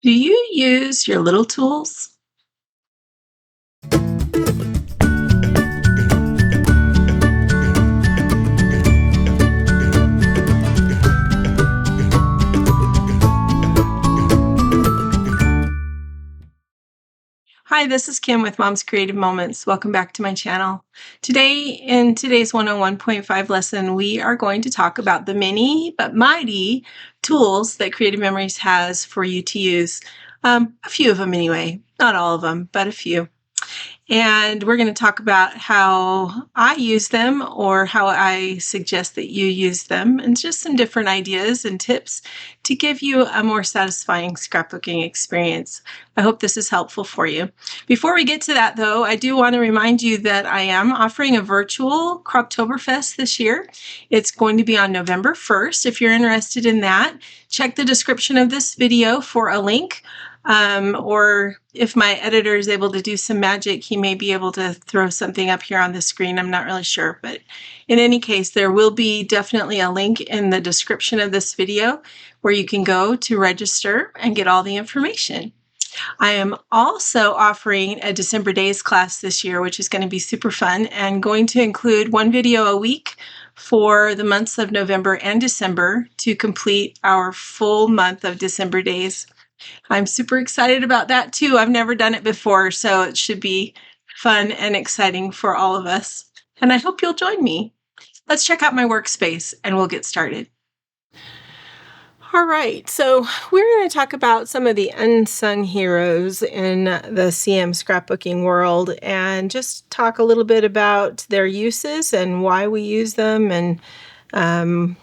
Do you use your little tools? Hi, this is Kim with Mom's Creative Moments. Welcome back to my channel. Today, in today's 101.5 lesson, we are going to talk about the many but mighty tools that Creative Memories has for you to use. A few of them anyway, not all of them, but a few. And we're going to talk about how I use them or how I suggest that you use them, and just some different ideas and tips to give you a more satisfying scrapbooking experience. I hope this is helpful for you. Before we get to that, though, I do want to remind you that I am offering a virtual Croctoberfest this year. It's going to be on November 1st. If you're interested in that, check the description of this video for a link. Or if my editor is able to do some magic, he may be able to throw something up here on the screen. I'm not really sure, but in any case, there will be definitely a link in the description of this video where you can go to register and get all the information. I am also offering a December Days class this year, which is going to be super fun and going to include one video a week for the months of November and December to complete our full month of December Days. I'm super excited about that too. I've never done it before, so it should be fun and exciting for all of us. And I hope you'll join me. Let's check out my workspace and we'll get started. All right, so we're going to talk about some of the unsung heroes in the CM scrapbooking world and just talk a little bit about their uses and why we use them and kind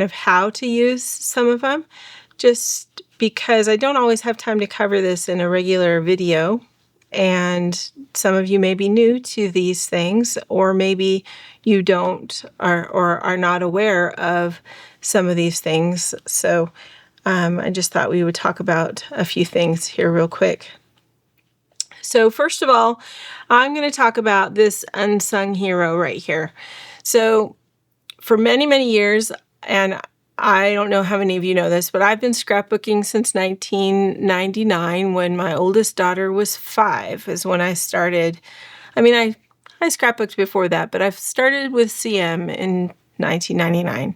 of how to use some of them. Just because I don't always have time to cover this in a regular video, and some of you may be new to these things, or maybe you don't or are not aware of some of these things. So I just thought we would talk about a few things here real quick. So first of all, I'm going to talk about this unsung hero right here. So for many, many years, and I don't know how many of you know this, but I've been scrapbooking since 1999 when my oldest daughter was 5 is when I started. I mean, I scrapbooked before that, but I've started with CM in 1999.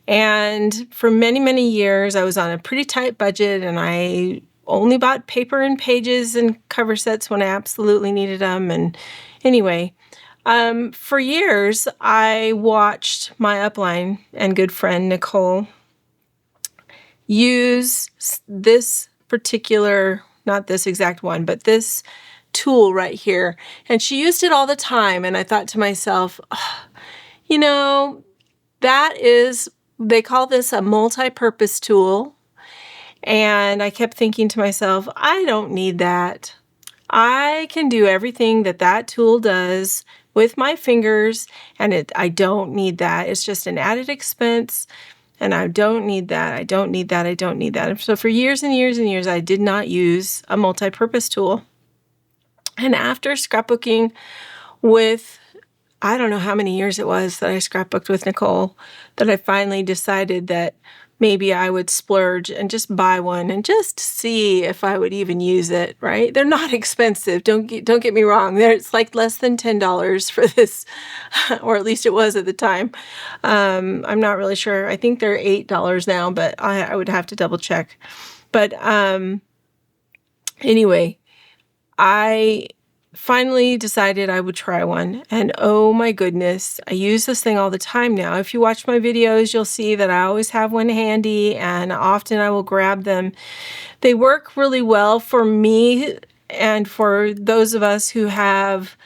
And for many, many years, I was on a pretty tight budget, and I only bought paper and pages and cover sets when I absolutely needed them. And anyway, for years, I watched my upline and good friend Nicole use this particular, not this exact one, but this tool right here. And she used it all the time. And I thought to myself, you know, they call this a multi-purpose tool. And I kept thinking to myself, I don't need that. I can do everything that tool does with my fingers, and I don't need that. It's just an added expense, and I don't need that. I don't need that. I don't need that. So for years and years and years, I did not use a multi-purpose tool. And after scrapbooking with, I don't know how many years it was that I scrapbooked with Nicole, that I finally decided that maybe I would splurge and just buy one and just see if I would even use it, right? They're not expensive. Don't get me wrong. It's like less than $10 for this, or at least it was at the time. I'm not really sure. I think they're $8 now, but I would have to double check. But anyway, I finally decided I would try one, and oh my goodness, I use this thing all the time now. If you watch my videos, you'll see that I always have one handy, and often I will grab them. They work really well for me and for those of us who have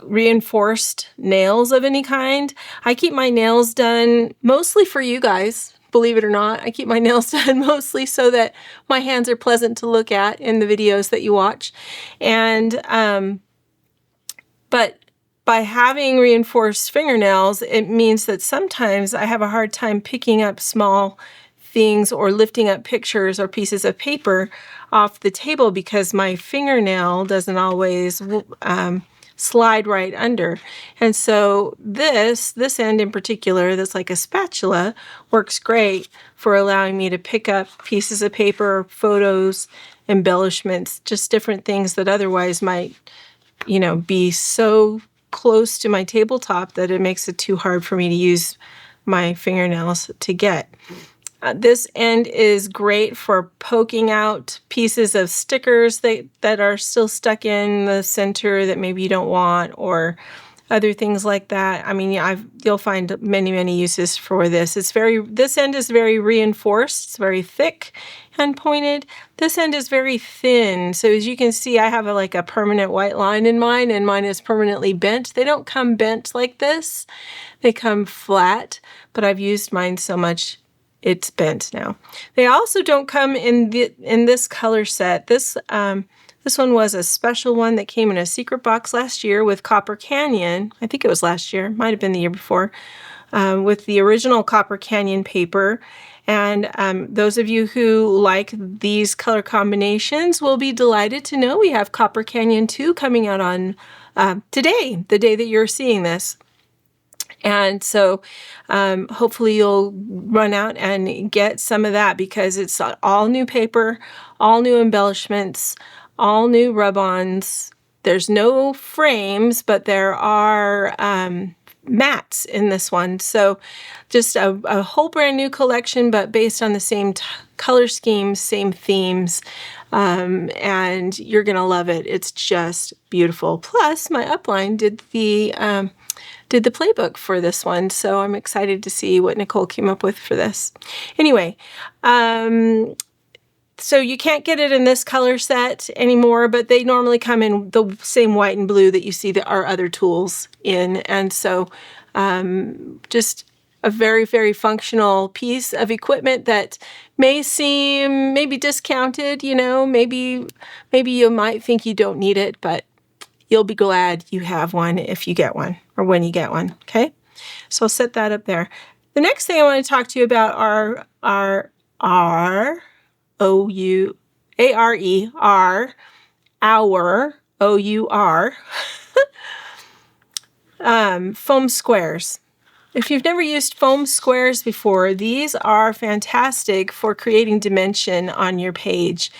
reinforced nails of any kind. I keep my nails done mostly for you guys. Believe it or not, I keep my nails done mostly so that my hands are pleasant to look at in the videos that you watch. And but by having reinforced fingernails, it means that sometimes I have a hard time picking up small things or lifting up pictures or pieces of paper off the table because my fingernail doesn't always slide right under. And so this end in particular, that's like a spatula, works great for allowing me to pick up pieces of paper, photos, embellishments, just different things that otherwise might, be so close to my tabletop that it makes it too hard for me to use my fingernails to get. This end is great for poking out pieces of stickers that are still stuck in the center that maybe you don't want, or other things like that. I mean, you'll find many, many uses for this. This end is very reinforced. It's very thick and pointed. This end is very thin. So as you can see, I have a permanent white line in mine, and mine is permanently bent. They don't come bent like this. They come flat, but I've used mine so much it's bent now. They also don't come in this color set. This one was a special one that came in a secret box last year with Copper Canyon. I think it was last year. Might have been the year before. With the original Copper Canyon paper. And those of you who like these color combinations will be delighted to know we have Copper Canyon 2 coming out on today, the day that you're seeing this. And so hopefully you'll run out and get some of that, because it's all new paper, all new embellishments, all new rub-ons. There's no frames, but there are mats in this one. So just a whole brand new collection, but based on the same color schemes, same themes. And you're going to love it. It's just beautiful. Plus, my upline did the playbook for this one, so I'm excited to see what Nicole came up with for this. Anyway, so you can't get it in this color set anymore, but they normally come in the same white and blue that you see our other tools in. And so just a very, very functional piece of equipment that may seem maybe discounted, maybe you might think you don't need it, but you'll be glad you have one if you get one, or when you get one, okay? So I'll set that up there. The next thing I want to talk to you about are our foam squares. If you've never used foam squares before, these are fantastic for creating dimension on your page.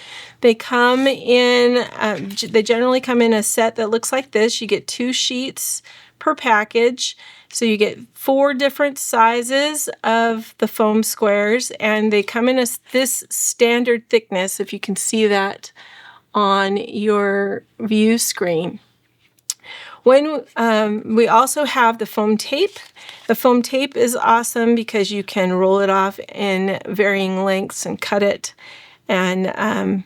They come in, they generally come in a set that looks like this. You get 2 sheets per package. So you get 4 different sizes of the foam squares, and they come in this standard thickness, if you can see that on your view screen. When we also have the foam tape. The foam tape is awesome because you can roll it off in varying lengths and cut it and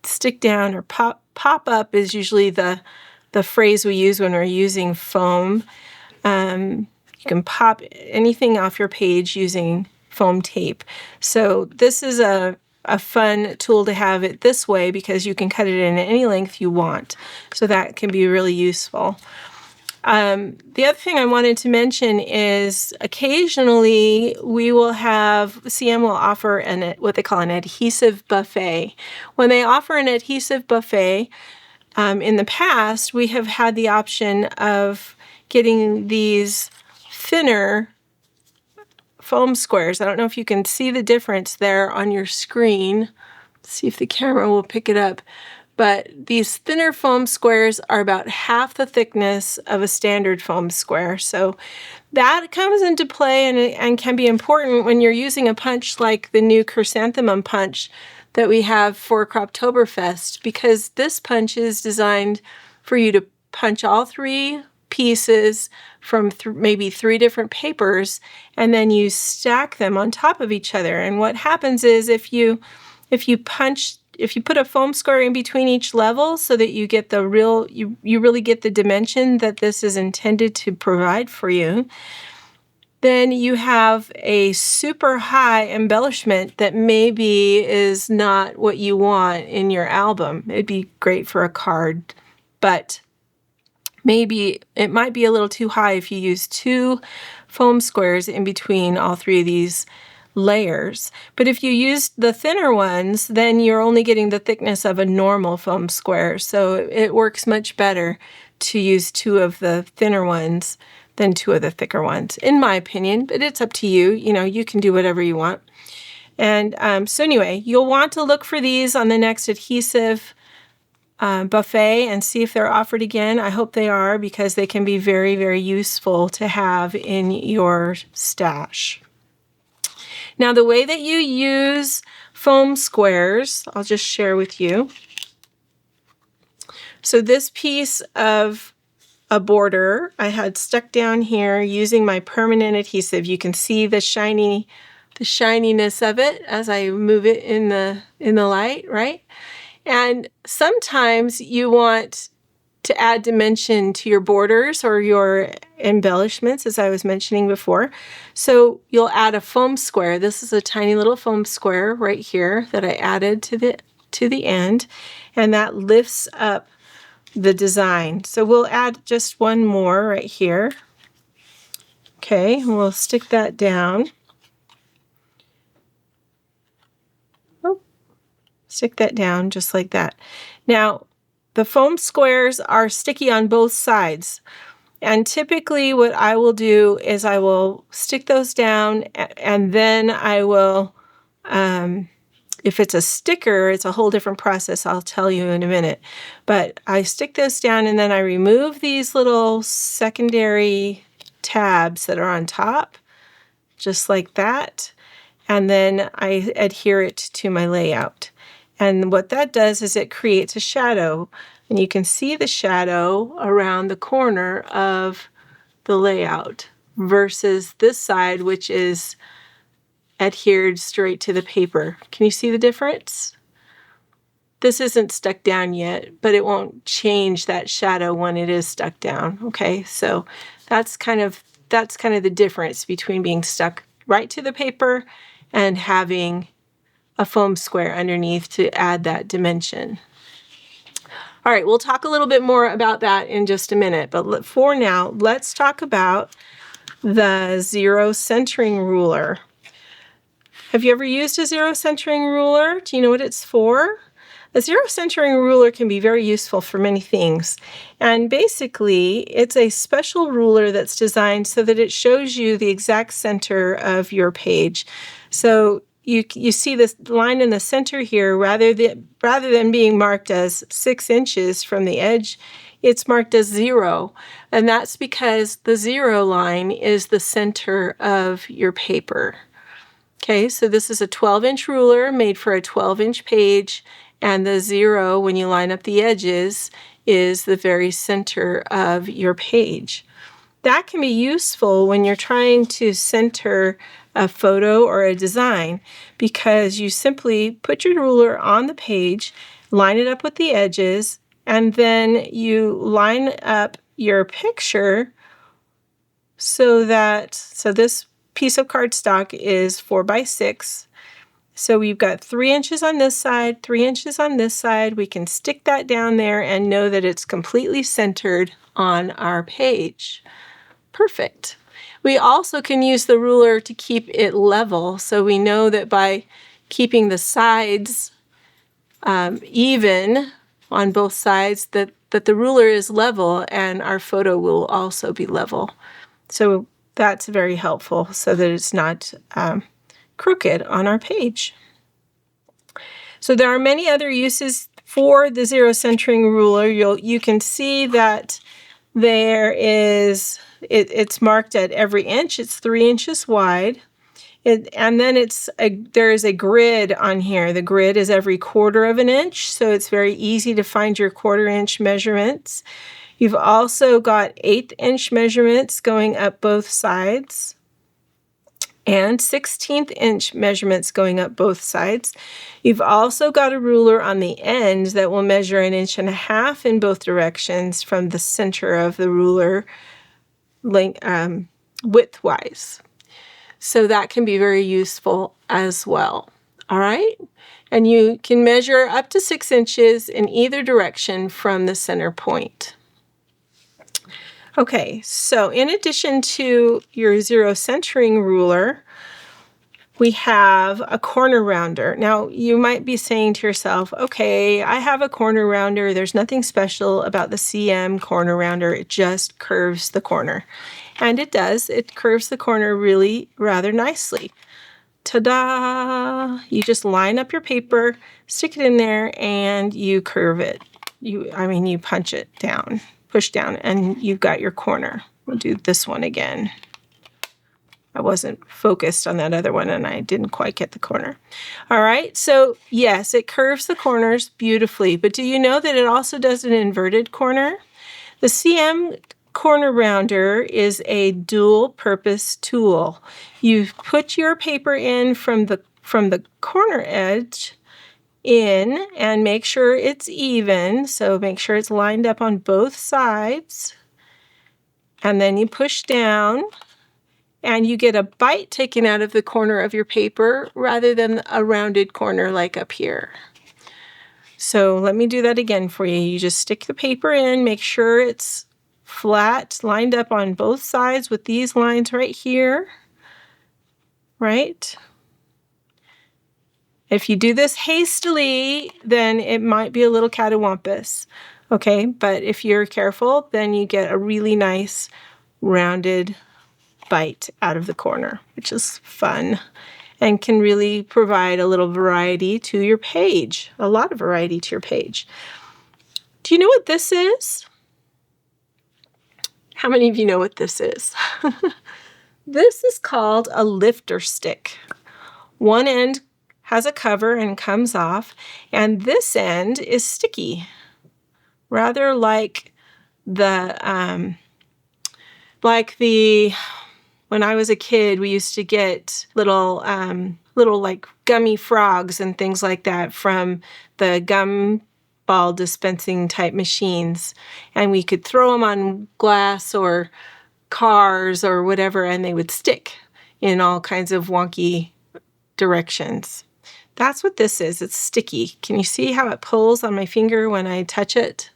stick down, or pop up is usually the phrase we use when we're using foam. You can pop anything off your page using foam tape. So this is a fun tool to have it this way, because you can cut it in any length you want. So that can be really useful. The other thing I wanted to mention is occasionally we will have, CM will offer what they call an adhesive buffet. When they offer an adhesive buffet, in the past, we have had the option of getting these thinner foam squares. I don't know if you can see the difference there on your screen. Let's see if the camera will pick it up. But these thinner foam squares are about half the thickness of a standard foam square. So that comes into play and can be important when you're using a punch like the new chrysanthemum punch that we have for Croptoberfest, because this punch is designed for you to punch all 3 pieces from maybe 3 different papers, and then you stack them on top of each other. And what happens is if you put a foam square in between each level so that you get you really get the dimension that this is intended to provide for you, then you have a super high embellishment that maybe is not what you want in your album. It'd be great for a card, but maybe it might be a little too high if you use 2 foam squares in between all 3 of these layers. But if you use the thinner ones, then you're only getting the thickness of a normal foam square. So it works much better to use 2 of the thinner ones than 2 of the thicker ones, in my opinion, but it's up to you. You know, you can do whatever you want. And so anyway, you'll want to look for these on the next adhesive buffet and see if they're offered again. I hope they are, because they can be very, very useful to have in your stash. Now, the way that you use foam squares, I'll just share with you. So this piece of a border I had stuck down here using my permanent adhesive. You can see the shininess of it as I move it in the light, right? And sometimes you want to add dimension to your borders or your embellishments, as I was mentioning before. So you'll add a foam square. This is a tiny little foam square right here that I added to the end, and that lifts up the design. So we'll add just one more right here. Okay, and we'll stick that down. Oh, stick that down just like that. Now, the foam squares are sticky on both sides. And typically what I will do is I will stick those down, and then I will, if it's a sticker, it's a whole different process. I'll tell you in a minute. But I stick those down, and then I remove these little secondary tabs that are on top, just like that. And then I adhere it to my layout. And what that does is it creates a shadow. And you can see the shadow around the corner of the layout versus this side, which is adhered straight to the paper. Can you see the difference? This isn't stuck down yet, but it won't change that shadow when it is stuck down. Okay, so that's kind of the difference between being stuck right to the paper and having a foam square underneath to add that dimension. All right, we'll talk a little bit more about that in just a minute, but for now, let's talk about the zero centering ruler. Have you ever used a zero centering ruler? Do you know what it's for? A zero centering ruler can be very useful for many things. And basically, it's a special ruler that's designed so that it shows you the exact center of your page. So you see this line in the center here, rather than being marked as 6 inches from the edge, it's marked as 0. And that's because the 0 line is the center of your paper. Okay, so this is a 12-inch ruler made for a 12-inch page, and the 0, when you line up the edges, is the very center of your page. That can be useful when you're trying to center a photo or a design, because you simply put your ruler on the page, line it up with the edges, and then you line up your picture so this piece of cardstock is 4 by 6. So we've got 3 inches on this side, 3 inches on this side. We can stick that down there and know that it's completely centered on our page. Perfect. We also can use the ruler to keep it level. So we know that by keeping the sides even on both sides, that the ruler is level, and our photo will also be level. So that's very helpful so that it's not crooked on our page. So there are many other uses for the zero centering ruler. You can see that there is, it's marked at every inch. It's 3 inches wide. And then there is a grid on here. The grid is every 1/4 of an inch, so it's very easy to find your 1/4 inch measurements. You've also got 1/8 inch measurements going up both sides, and 1/16 inch measurements going up both sides. You've also got a ruler on the end that will measure 1.5 inches in both directions from the center of the ruler width-wise. So that can be very useful as well. All right? And you can measure up to 6 inches in either direction from the center point. Okay, so in addition to your zero centering ruler, we have a corner rounder. Now, you might be saying to yourself, okay, I have a corner rounder. There's nothing special about the CM corner rounder. It just curves the corner. And it does. It curves the corner really rather nicely. Ta-da! You just line up your paper, stick it in there, and you curve it. You punch it down, push down, and you've got your corner. We'll do this one again. I wasn't focused on that other one and I didn't quite get the corner. All right, so yes, it curves the corners beautifully, but do you know that it also does an inverted corner? The CM corner rounder is a dual purpose tool. You put your paper in from the corner edge in and make sure it's even, so make sure it's lined up on both sides, and then you push down and you get a bite taken out of the corner of your paper rather than a rounded corner like up here. So let me do that again for you. You just stick the paper in, make sure it's flat, lined up on both sides with these lines right here, right? If you do this hastily, then it might be a little catawampus, okay? But if you're careful, then you get a really nice rounded bite out of the corner, which is fun and can really provide a little variety to your page, a lot of variety to your page. Do you know what this is? How many of you know what this is? This is called a lifter stick. One end has a cover and comes off, and this end is sticky, rather like when I was a kid, we used to get little like gummy frogs and things like that from the gumball dispensing type machines, and we could throw them on glass or cars or whatever, and they would stick in all kinds of wonky directions. That's what this is. It's sticky. Can you see how it pulls on my finger when I touch it?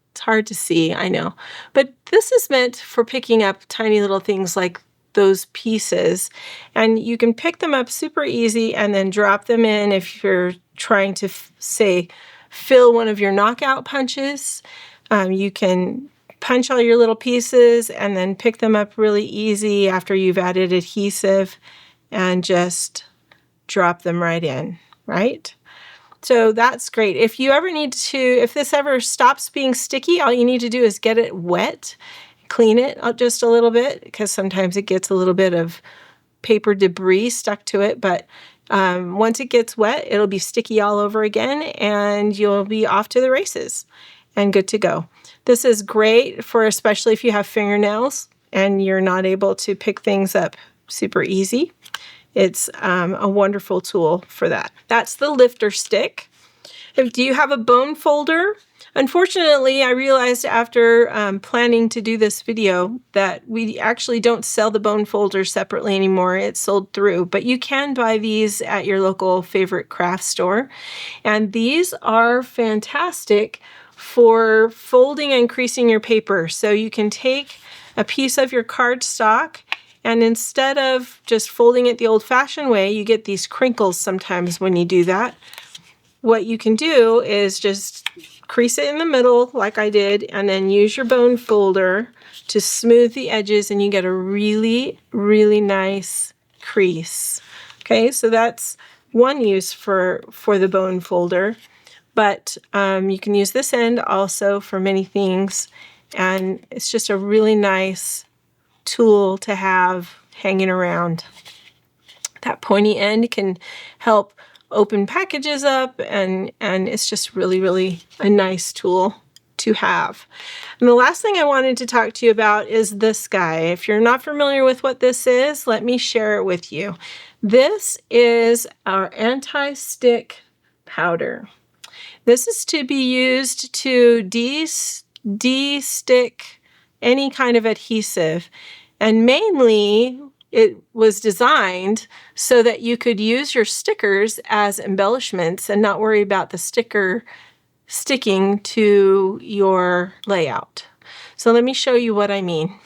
It's hard to see, I know. But this is meant for picking up tiny little things like those pieces. And you can pick them up super easy and then drop them in if you're trying to, say, fill one of your knockout punches. You can punch all your little pieces and then pick them up really easy after you've added adhesive and just drop them right in, right? So that's great. If this ever stops being sticky, all you need to do is get it wet, clean it just a little bit, because sometimes it gets a little bit of paper debris stuck to it. But once it gets wet, it'll be sticky all over again, and you'll be off to the races and good to go. This is great for especially if you have fingernails and you're not able to pick things up super easy. It's a wonderful tool for that. That's the lifter stick. Do you have a bone folder? Unfortunately, I realized after planning to do this video that we actually don't sell the bone folder separately anymore. It's sold through, but you can buy these at your local favorite craft store. And these are fantastic for folding and creasing your paper. So you can take a piece of your cardstock, and instead of just folding it the old-fashioned way, you get these crinkles sometimes when you do that. What you can do is just crease it in the middle like I did, and then use your bone folder to smooth the edges, and you get a really, really nice crease. Okay, so that's one use for the bone folder, but you can use this end also for many things, and it's just a really nice tool to have hanging around. That pointy end can help open packages up, and it's just really, really a nice tool to have. And the last thing I wanted to talk to you about is this guy. If you're not familiar with what this is, let me share it with you. This is our anti-stick powder. This is to be used to de-stick any kind of adhesive, and mainly it was designed so that you could use your stickers as embellishments and not worry about the sticker sticking to your layout. So let me show you what I mean.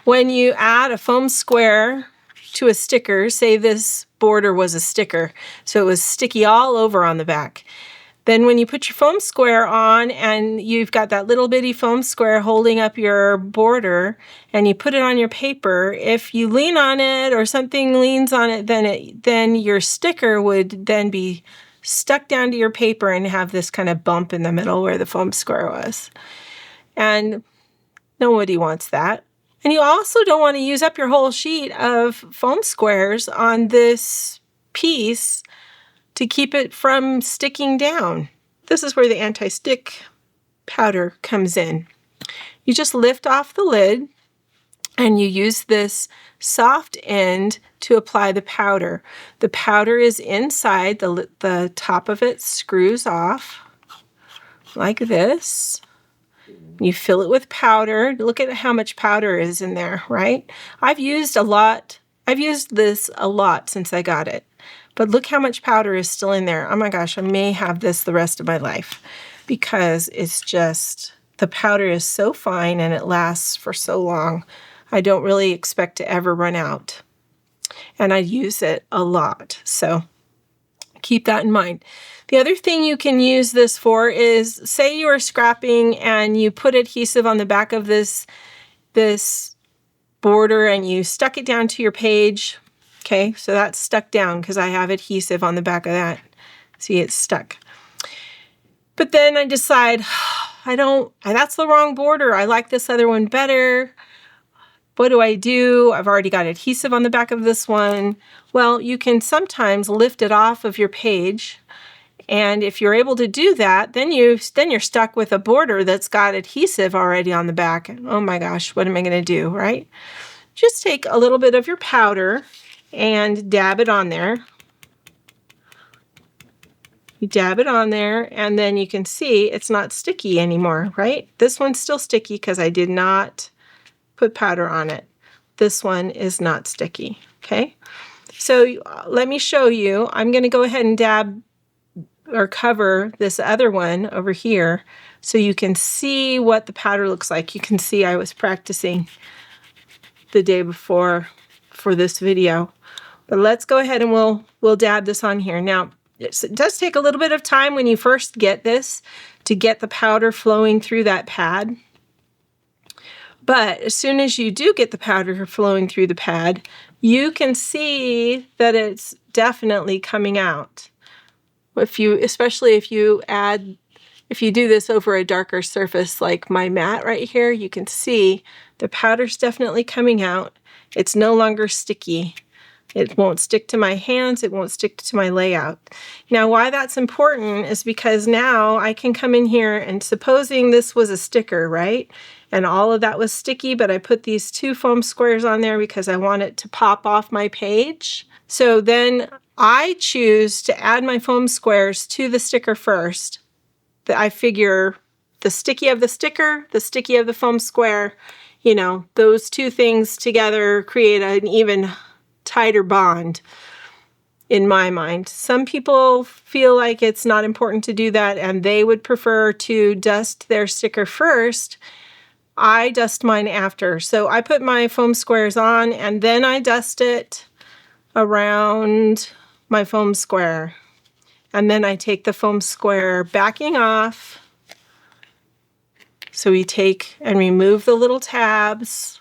When you add a foam square to a sticker, say this border was a sticker, so it was sticky all over on the back. Then when you put your foam square on and you've got that little bitty foam square holding up your border and you put it on your paper, if you lean on it or something leans on it, then your sticker would then be stuck down to your paper and have this kind of bump in the middle where the foam square was. And nobody wants that. And you also don't want to use up your whole sheet of foam squares on this piece to keep it from sticking down. This is where the anti-stick powder comes in. You just lift off the lid and you use this soft end to apply the powder. The powder is inside, the top of it screws off like this. You fill it with powder. Look at how much powder is in there, right? I've used this a lot since I got it. But look how much powder is still in there. Oh my gosh, I may have this the rest of my life because it's just, the powder is so fine and it lasts for so long. I don't really expect to ever run out. And I use it a lot, so keep that in mind. The other thing you can use this for is, say you are scrapping and you put adhesive on the back of this border and you stuck it down to your page. Okay, so that's stuck down because I have adhesive on the back of that. See, it's stuck. But then I decide, that's the wrong border. I like this other one better. What do? I've already got adhesive on the back of this one. Well, you can sometimes lift it off of your page. And if you're able to do that, then you're stuck with a border that's got adhesive already on the back. Oh my gosh, what am I going to do, right? Just take a little bit of your powder and dab it on there. You dab it on there, and then you can see it's not sticky anymore, right? This one's still sticky because I did not put powder on it. This one is not sticky, okay? So let me show you. I'm going to go ahead and dab or cover this other one over here so you can see what the powder looks like. You can see I was practicing the day before for this video. But let's go ahead and we'll dab this on here. Now, it does take a little bit of time when you first get this to get the powder flowing through that pad. But as soon as you do get the powder flowing through the pad, you can see that it's definitely coming out. Especially if you do this over a darker surface like my mat right here, you can see the powder's definitely coming out. It's no longer sticky. It won't stick to my hands. It won't stick to my layout. Now, why that's important is because now I can come in here and supposing this was a sticker, right? And all of that was sticky, but I put these 2 foam squares on there because I want it to pop off my page. So then I choose to add my foam squares to the sticker first. I figure the sticky of the sticker, the sticky of the foam square, you know, those 2 things together create an even tighter bond in my mind. Some people feel like it's not important to do that and they would prefer to dust their sticker first. I dust mine after. So I put my foam squares on and then I dust it around my foam square. And then I take the foam square backing off. So we take and remove the little tabs,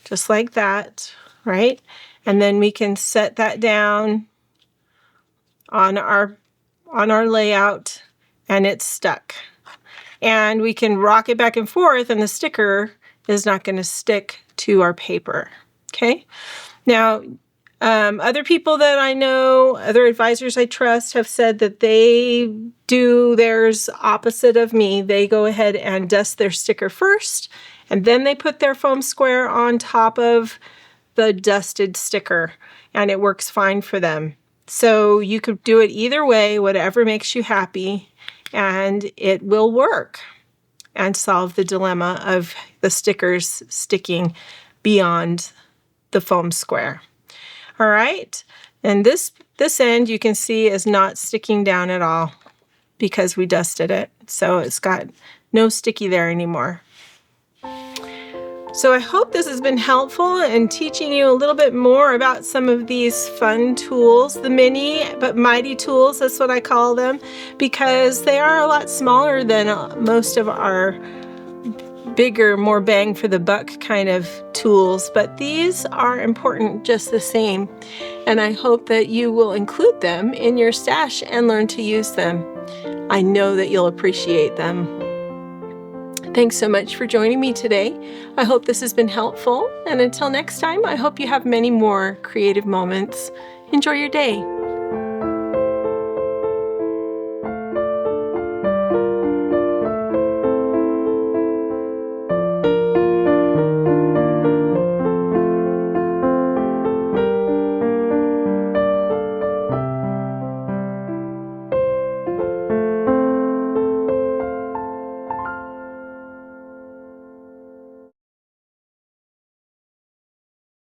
just like that, right? And then we can set that down on our layout and it's stuck. And we can rock it back and forth and the sticker is not going to stick to our paper, okay? Now, other people that I know, other advisors I trust have said that they do theirs opposite of me. They go ahead and dust their sticker first, and then they put their foam square on top of the dusted sticker, and it works fine for them. So you could do it either way, whatever makes you happy, and it will work and solve the dilemma of the stickers sticking beyond the foam square. All right, and this end you can see is not sticking down at all because we dusted it. So it's got no sticky there anymore. So I hope this has been helpful in teaching you a little bit more about some of these fun tools, the mini but mighty tools, that's what I call them, because they are a lot smaller than most of our bigger, more bang for the buck kind of tools, but these are important just the same. And I hope that you will include them in your stash and learn to use them. I know that you'll appreciate them. Thanks so much for joining me today. I hope this has been helpful, and until next time, I hope you have many more creative moments. Enjoy your day.